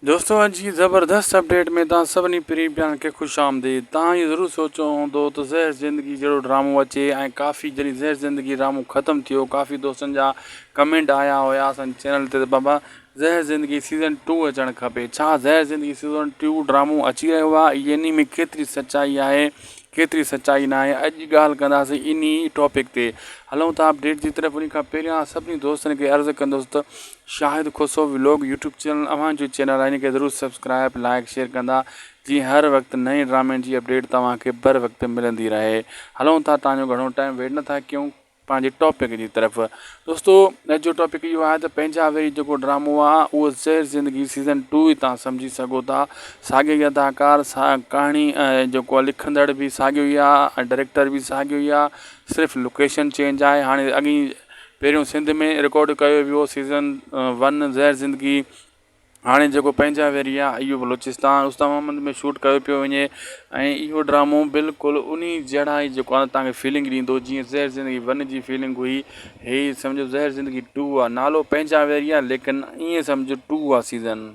दोस्तों अॼु जी ज़बरदस्त अपडेट में तव्हां सभिनी प्रिय ॼाण खे ख़ुशि आमदीद। तव्हां इहो ज़रूरु सोचियो हूंदो त ज़हर ज़िंदगी जहिड़ो ड्रामो अचे ऐं काफ़ी जॾहिं ज़हर ज़िंदगी ड्रामो ख़तमु थियो, काफ़ी दोस्तनि जा कमेंट आया हुया असांजे चैनल ते त बाबा ज़हर ज़िंदगी सीज़न 2 अचणु खपे। छा ज़हर ज़िंदगी सीज़न 2 ड्रामो अची रहियो आहे, यानी में केतिरी सचाई आहे, केतिरी सचाई न आहे। अॼु ॻाल्हि कंदासीं इन टॉपिक ते। हलूं था अपडेट जी तरफ़। उन खां पहिरियां सभिनी दोस्तनि खे अर्ज़ु कंदुसि त शाहिद खुसो व्लॉग यूट्यूब चैनल अव्हांजो चैनल आहे, इनखे ज़रूरु सब्सक्राइब लाइक शेयर कंदा जीअं हर वक़्तु नए ड्रामे जी अपडेट तव्हांखे बर वक़्तु मिलंदी रहे। हलूं था, तव्हांजो घणो टाइम वेट नथा कयूं, पंहिंजे टॉपिक जी तरफ़। दोस्तों अॼु जो टॉपिक इहो आहे त पंहिंजा वेरी जेको ड्रामो आहे उहो ज़हर ज़िंदगी सीज़न 2 ई तव्हां सम्झी सघो था। साॻियो ई अदाकार कहाणी जेको आहे लिखंदड़ बि साॻियो ई आहे ऐं डायरेक्टर बि साॻियो ई आहे, सिर्फ़ु लोकेशन चेंज आहे। हाणे अॻी पहिरियों सिंध में रिकॉर्ड कयो वियो सीज़न 1 ज़हर ज़िंदगी, हाणे जेको पंहिंजा वेरी आहे इहो बलोचिस्तान उस्ताद मोहम्मद में शूट कयो पियो वञे ऐं इहो ड्रामो बिल्कुलु उन जहिड़ा ई जेको आहे तव्हांखे फीलिंग ॾींदो जीअं ज़हर ज़िंदगी 1 जी फीलिंग हुई। हे सम्झो ज़हर ज़िंदगी 2 आहे, नालो पंहिंजा वेरी आहे लेकिन ईअं सम्झो 2 आहे सीज़न।